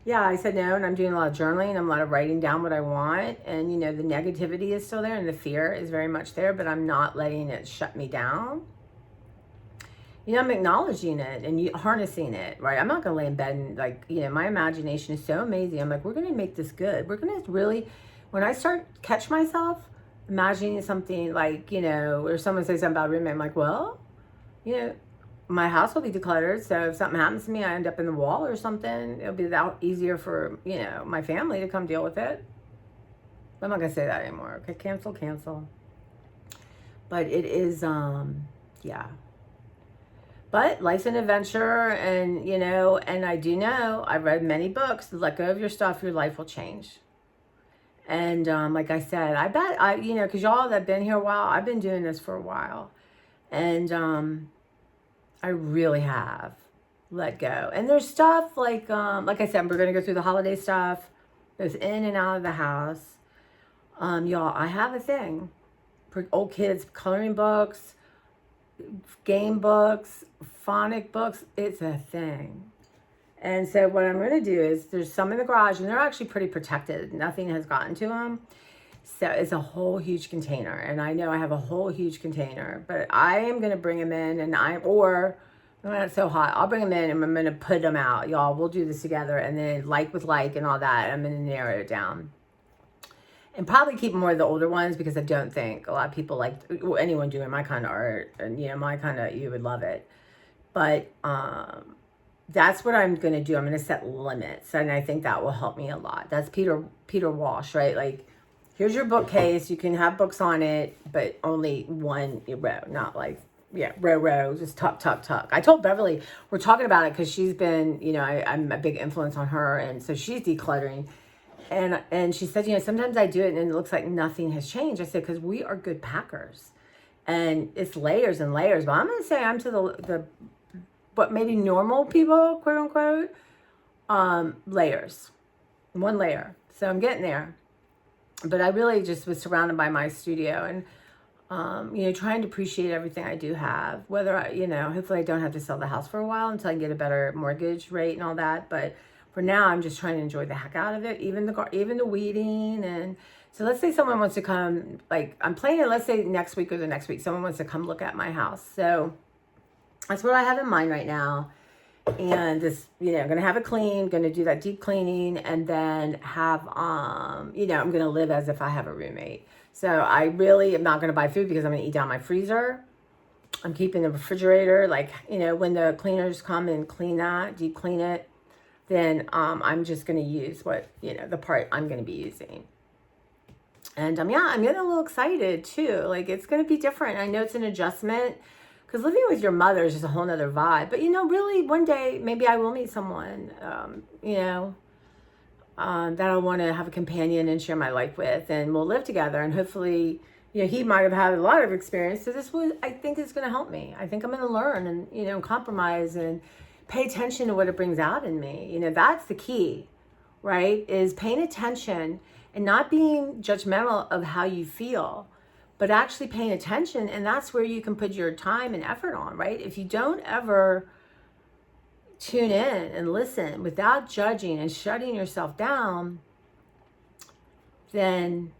yeah, I said no, and I'm doing a lot of journaling. I'm a lot of writing down what I want, and the negativity is still there, and the fear is very much there, but I'm not letting it shut me down. I'm acknowledging it and harnessing it, right? I'm not going to lay in bed and my imagination is so amazing. I'm like, we're going to make this good. We're going to really, when I start catch myself imagining something or someone says something about a roommate, I'm like, well, my house will be decluttered. So if something happens to me, I end up in the wall or something, it'll be that easier for, my family to come deal with it. I'm not going to say that anymore. Okay. Cancel. But it is, yeah. But life's an adventure, and, and I do know, I've read many books, let go of your stuff, your life will change. And like I said, I bet, because y'all that have been here a while, I've been doing this for a while. And I really have let go. And there's stuff like I said, we're going to go through the holiday stuff. There's in and out of the house. Y'all, I have a thing for old kids, coloring books, game books, phonic books. It's a thing. And so what I'm going to do is, there's some in the garage, and they're actually pretty protected. Nothing has gotten to them. So it's a whole huge container. And I know I have a whole huge container, but I am going to bring them in, and when it's so hot, I'll bring them in and I'm going to put them out. Y'all, we'll do this together. And then with and all that, I'm going to narrow it down. And probably keep more of the older ones, because I don't think a lot of people anyone doing my kind of art, and my kind of, you would love it. But that's what I'm going to do. I'm going to set limits, and I think that will help me a lot. That's Peter Walsh, right? Here's your bookcase. You can have books on it, but only one row, not row, just tuck. I told Beverly, we're talking about it because she's been, I'm a big influence on her, and so she's decluttering. And she said, sometimes I do it and it looks like nothing has changed. I said, because we are good packers, and it's layers and layers. But I'm going to say I'm to the what maybe normal people, quote unquote, layers, one layer. So I'm getting there. But I really just was surrounded by my studio, and trying to appreciate everything I do have. Whether hopefully I don't have to sell the house for a while until I can get a better mortgage rate and all that. But for now, I'm just trying to enjoy the heck out of it, even the weeding. And so let's say someone wants to come, I'm planning, let's say next week or the next week, someone wants to come look at my house. So that's what I have in mind right now. And just, I'm going to have it clean, going to do that deep cleaning, and then have, I'm going to live as if I have a roommate. So I really am not going to buy food, because I'm going to eat down my freezer. I'm keeping the refrigerator, when the cleaners come and clean that, deep clean it, then I'm just going to use the part I'm going to be using. And yeah, I'm getting a little excited too. Like, it's going to be different. I know it's an adjustment because living with your mother is just a whole nother vibe. But, really, one day, maybe I will meet someone, that I want to have a companion and share my life with, and we'll live together. And hopefully, he might have had a lot of experience. So I think is going to help me. I think I'm going to learn and, compromise and pay attention to what it brings out in me. That's the key, right? Is paying attention and not being judgmental of how you feel, but actually paying attention. And that's where you can put your time and effort on, right? If you don't ever tune in and listen without judging and shutting yourself down, then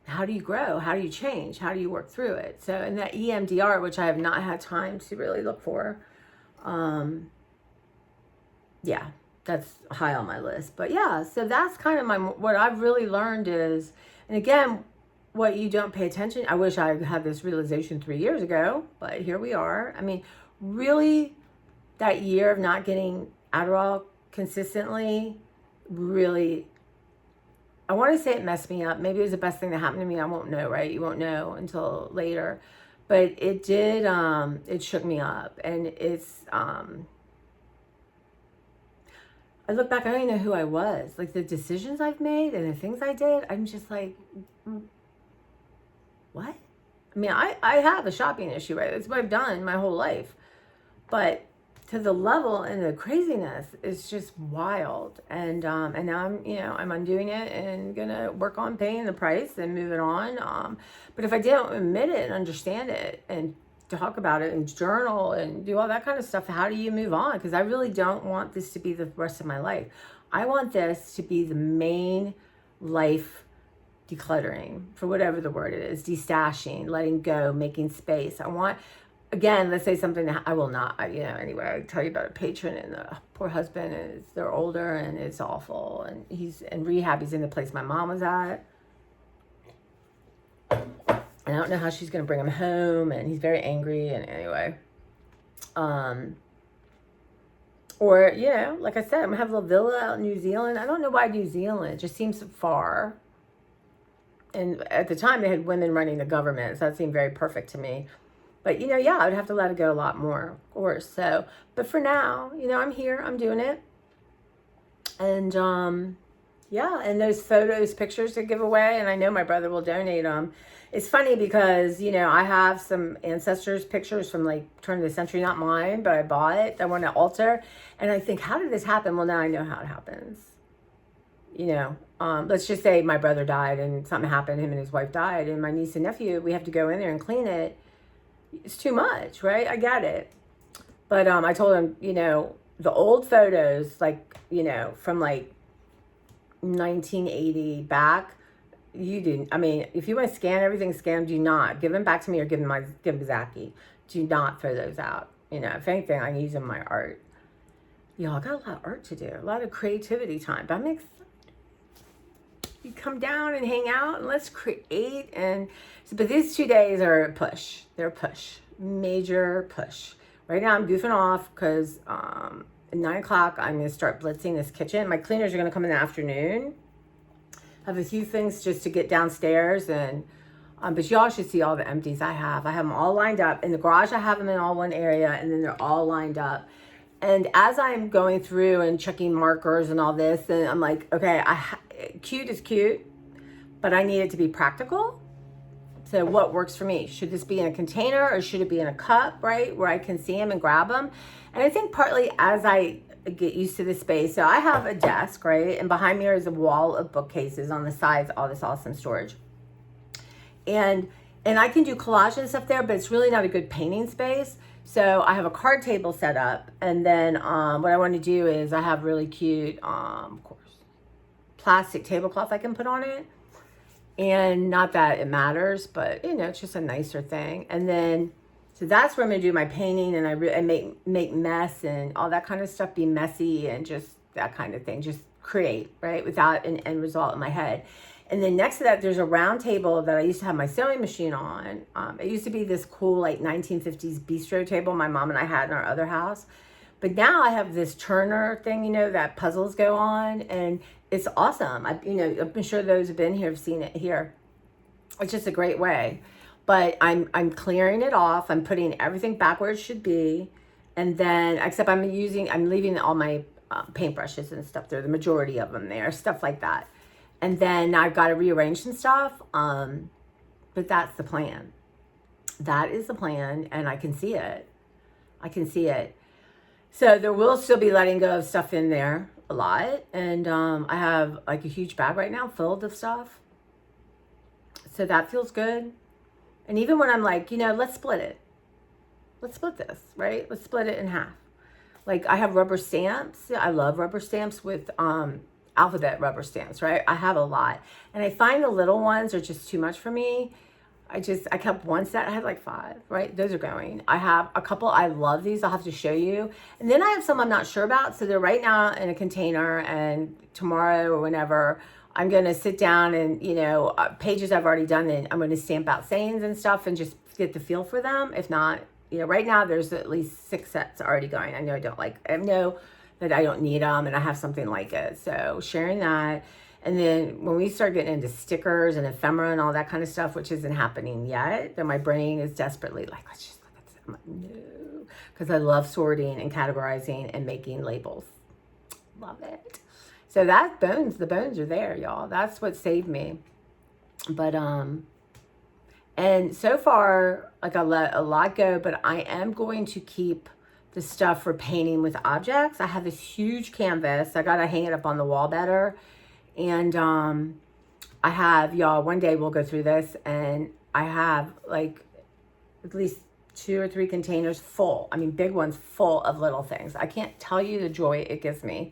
how do you grow? How do you change? How do you work through it? So in that EMDR, which I have not had time to really look for, that's high on my list. But yeah, so that's kind of what I've really learned is, and again, what you don't pay attention. I wish I had this realization 3 years ago, but here we are. I mean, really, that year of not getting Adderall consistently, really, I want to say it messed me up. Maybe it was the best thing that happened to me. I won't know, right? You won't know until later. But it did, it shook me up. And it's, I look back, I don't even know who I was. Like, the decisions I've made and the things I did, I'm just like, what? I mean, I have a shopping issue, right? That's what I've done my whole life. But to the level and the craziness is just wild. And now I'm undoing it and gonna work on paying the price and moving on. But if I didn't admit it and understand it and talk about it and journal and do all that kind of stuff, how do you move on? Because I really don't want this to be the rest of my life. I want this to be the main life decluttering, for whatever the word is, destashing, letting go, making space. I want, again, let's say something that I will not, anyway, I tell you about a patron and the poor husband, and they're older and it's awful. And he's in rehab. He's in the place my mom was at. And I don't know how she's going to bring him home, and he's very angry. And anyway, or, like I said, I'm going to have a little villa out in New Zealand. I don't know why New Zealand. It just seems far. And at the time, they had women running the government, so that seemed very perfect to me. But, I would have to let it go a lot more, of course. So, but for now, I'm here. I'm doing it. And, and those photos, pictures to give away, and I know my brother will donate them. It's funny because, I have some ancestors' pictures from like turn of the century, not mine, but I bought it. I want to alter. And I think, how did this happen? Well, now I know how it happens. Let's just say my brother died and something happened, him and his wife died, and my niece and nephew, we have to go in there and clean it. It's too much, right? I get it. But I told him, the old photos, like, from like 1980 back, you didn't, if you want to scan everything, scan them. Do not give them back to me or give them Zachy. Do not throw those out. If anything, I use them in my art. I got a lot of art to do, a lot of creativity time. But I'm excited. You come down and hang out and let's create. But these 2 days are a push. They're a push, major push. Right now I'm goofing off because at 9 o'clock I'm going to start blitzing this kitchen. My cleaners are going to come in the afternoon. I have a few things just to get downstairs, and but y'all should see all the empties I have. I have them all lined up. In the garage, I have them in all one area, and then they're all lined up. And as I'm going through and checking markers and all this, and I'm like, okay, cute is cute, but I need it to be practical. So what works for me? Should this be in a container or should it be in a cup, right? Where I can see them and grab them. And I think partly as I get used to the space. So I have a desk, right? And behind me is a wall of bookcases, on the sides, all this awesome storage. And I can do collage and stuff there, but it's really not a good painting space. So I have a card table set up. And then what I want to do is I have really cute, of course, plastic tablecloth I can put on it. And not that it matters, but, it's just a nicer thing. And then, so that's where I'm going to do my painting, and I make mess and all that kind of stuff, be messy and just that kind of thing. Just create, right, without an end result in my head. And then next to that, there's a round table that I used to have my sewing machine on. It used to be this cool, like, 1950s bistro table my mom and I had in our other house. But now I have this Turner thing, that puzzles go on, and it's awesome. I'm sure those have been here have seen it here. It's just a great way. But I'm clearing it off. I'm putting everything back where it should be. And then, except I'm leaving all my paintbrushes and stuff there, the majority of them there, stuff like that. And then I've got to rearrange some stuff. But that's the plan. That is the plan, and I can see it. I can see it. So there will still be letting go of stuff in there, a lot. And I have like a huge bag right now filled of stuff. So that feels good. And even when I'm like, let's split it. Let's split this, right? Let's split it in half. Like I have rubber stamps. I love rubber stamps with alphabet rubber stamps, right? I have a lot. And I find the little ones are just too much for me. I kept one set. I had like 5, right? Those are going. I have a couple. I love these. I'll have to show you. And then I have some I'm not sure about. So they're right now in a container, and tomorrow or whenever I'm going to sit down and, pages I've already done, and I'm going to stamp out sayings and stuff and just get the feel for them. If not, right now there's at least 6 sets already going. I know I know that I don't need them, and I have something like it. So sharing that. And then when we start getting into stickers and ephemera and all that kind of stuff, which isn't happening yet, then my brain is desperately like, let's just look at this. I'm like, no, because I love sorting and categorizing and making labels. Love it. So the bones are there, y'all. That's what saved me. But, and so far, like I let a lot go, but I am going to keep the stuff for painting with objects. I have this huge canvas. I got to hang it up on the wall better. And I have, y'all, one day we'll go through this, and I have like at least 2 or 3 containers full. I mean, big ones full of little things. I can't tell you the joy it gives me.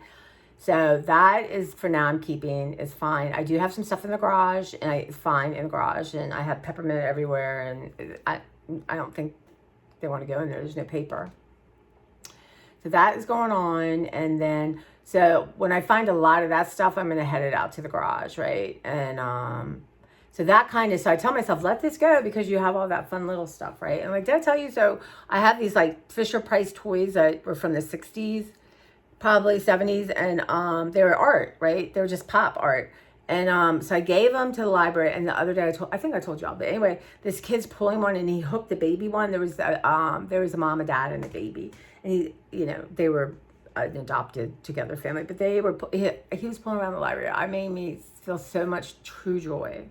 So that is, for now, I'm keeping, is fine. I do have some stuff in the garage, and it's fine in the garage, and I have peppermint everywhere, and I don't think they want to go in there. There's no paper. So that is going on. And then, so when I find a lot of that stuff, I'm going to head it out to the garage, right? And so I tell myself, let this go, because you have all that fun little stuff, right? And like, did I tell you? So I have these like Fisher-Price toys that were from the 60s, probably 70s, and they were art, right? They were just pop art. And so I gave them to the library, and the other day I think I told y'all, but anyway, this kid's pulling one, and he hooked the baby one. There was a mom, a dad, and a baby, and they were an adopted together family, but he was pulling around the library. I made me feel so much true joy.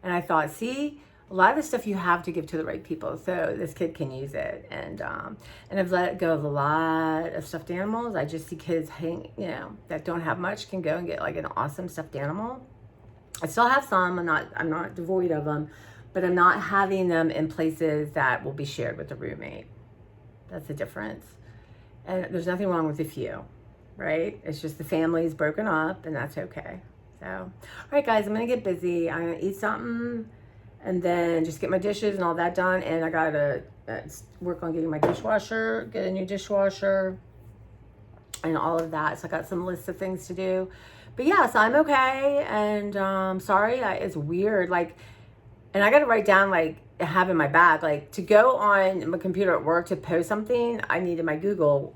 And I thought, see, a lot of the stuff you have to give to the right people, so this kid can use it. And I've let go of a lot of stuffed animals. I just see kids that don't have much can go and get like an awesome stuffed animal. I still have some. I'm not devoid of them, but I'm not having them in places that will be shared with the roommate. That's the difference. And there's nothing wrong with a few, right? It's just the family's broken up, and that's okay. So, all right, guys, I'm going to get busy. I'm going to eat something and then just get my dishes and all that done. And I got to work on getting my dishwasher, get a new dishwasher and all of that. So I got some lists of things to do. But yeah, so I'm okay. And sorry, it's weird. Like, and I got to write down, like, have in my bag, like, to go on my computer at work to post something, I needed my Google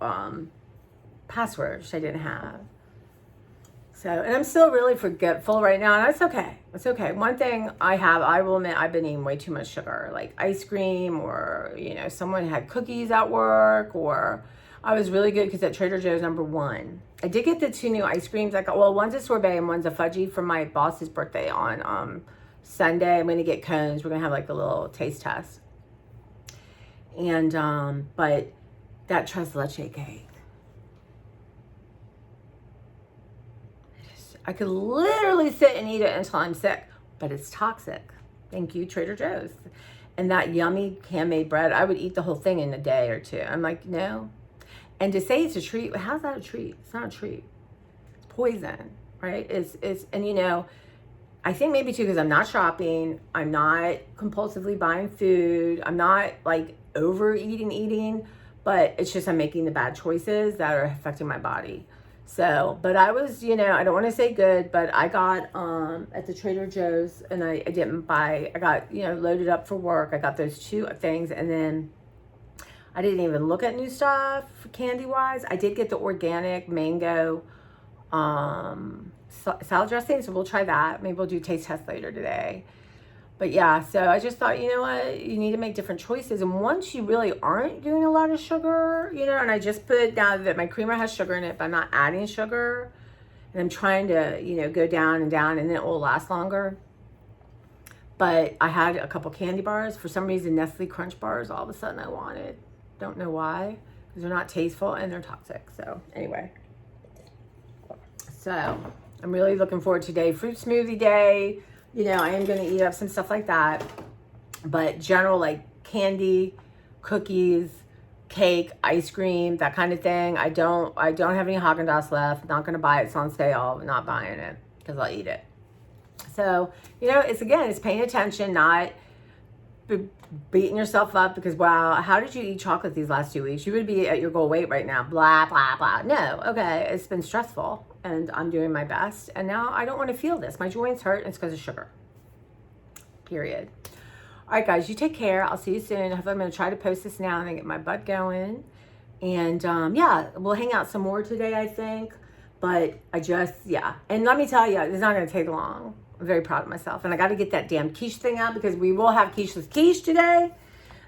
password, which I didn't have. So, and I'm still really forgetful right now, and it's okay. It's okay. One thing I will admit, I've been eating way too much sugar, like ice cream, or, someone had cookies at work, or I was really good because at Trader Joe's #1. I did get the 2 new ice creams. One's a sorbet and one's a fudgy for my boss's birthday on Sunday. I'm going to get cones. We're going to have like a little taste test. And, but that tres leche cake, I could literally sit and eat it until I'm sick, but it's toxic. Thank you, Trader Joe's. And that yummy handmade bread, I would eat the whole thing in a day or 2. I'm like, no. And to say it's a treat, how's that a treat? It's not a treat. It's poison, right? And I think maybe too, because I'm not shopping, I'm not compulsively buying food, I'm not like eating, but it's just I'm making the bad choices that are affecting my body. So, but I was, I don't want to say good, but I got at the Trader Joe's, and I got, loaded up for work. I got those 2 things, and then I didn't even look at new stuff candy-wise. I did get the organic mango salad dressing, so we'll try that. Maybe we'll do taste test later today. But yeah, so I just thought, you know what, you need to make different choices. And once you really aren't doing a lot of sugar, you know, and I just put, now that my creamer has sugar in it, but I'm not adding sugar, and I'm trying to, you know, go down, and then it will last longer. But I had a couple candy bars. For some reason, Nestle Crunch bars, all of a sudden I wanted. Don't know why, because they're not tasteful and they're toxic. So anyway, so I'm really looking forward to today. Fruit smoothie day. You know, I am going to eat up some stuff like that. But general, like candy, cookies, cake, ice cream, that kind of thing. I don't have any Haagen-Dazs left. Not going to buy it. It's on sale. I'm not buying it because I'll eat it. So, you know, it's paying attention, not beating yourself up because, wow, how did you eat chocolate these last 2 weeks? You would be at your goal weight right now. Blah, blah, blah. No, okay, it's been stressful and I'm doing my best. And now I don't want to feel this. My joints hurt and it's because of sugar. Period. All right, guys, you take care. I'll see you soon. I'm going to try to post this now and then get my butt going. And yeah, we'll hang out some more today, I think. But yeah. And let me tell you, it's not going to take long. I'm very proud of myself. And I got to get that damn quiche thing out because we will have quiche today.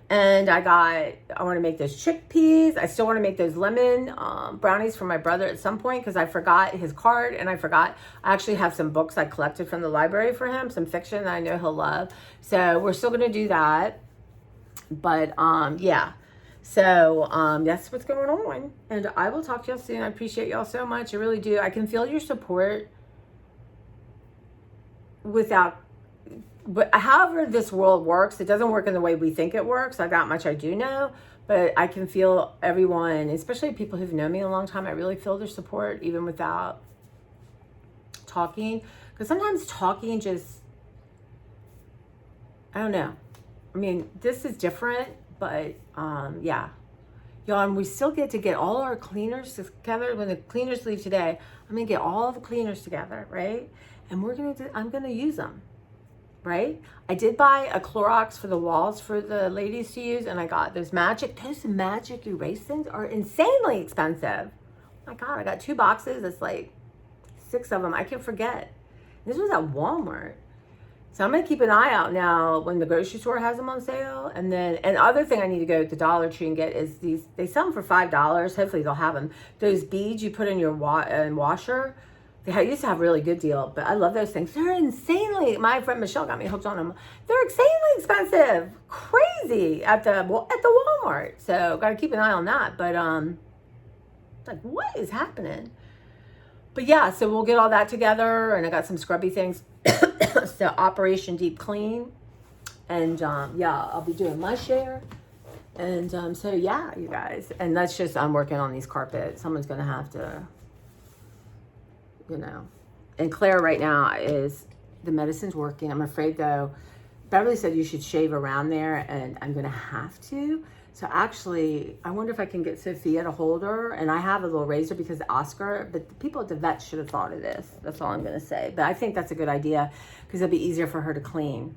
And I want to make those chickpeas. I still want to make those lemon brownies for my brother at some point because I forgot his card and I actually have some books I collected from the library for him, some fiction that I know he'll love. So we're still going to do that. But yeah. So that's what's going on. And I will talk to y'all soon. I appreciate y'all so much. I really do. I can feel your support but however this world works, it doesn't work in the way we think it works. That much I do know, but I can feel everyone, especially people who've known me a long time. I really feel their support even without talking, because sometimes talking just, I don't know. I mean, this is different, but yeah. Y'all, and we still get to get all our cleaners together. When the cleaners leave today, I'm gonna get all the cleaners together, right? And I'm gonna use them, right? I did buy a Clorox for the walls for the ladies to use, and I got those magic erase things are insanely expensive. Oh my God, I got 2 boxes. It's like 6 of them. I can forget. This was at Walmart. So I'm going to keep an eye out now when the grocery store has them on sale. And then, and other thing I need to go to the Dollar Tree and get is these, they sell them for $5. Hopefully they'll have them. Those beads you put in your washer, they used to have a really good deal, but I love those things. They're insanely, my friend Michelle got me hooked on them. They're insanely expensive, crazy at the Walmart. So got to keep an eye on that. But like, what is happening? But yeah, so we'll get all that together, and I got some scrubby things. So Operation Deep Clean, and yeah, I'll be doing my share. And so yeah, you guys, and that's just, I'm working on these carpets. Someone's gonna have to, you know. And Claire right now is, the medicine's working. I'm afraid though, Beverly said you should shave around there, and I'm gonna have to. So actually, I wonder if I can get Sophia to hold her. And I have a little razor because Oscar, but the people at the vet should have thought of this. That's all I'm going to say. But I think that's a good idea because it'll be easier for her to clean.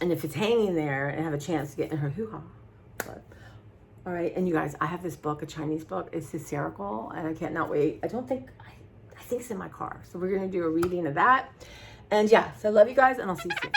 And if it's hanging there and have a chance to get in her hoo-ha. But, all right. And you guys, I have this book, a Chinese book. It's hysterical. And I cannot wait. I think it's in my car. So we're going to do a reading of that. And yeah, so I love you guys, and I'll see you soon.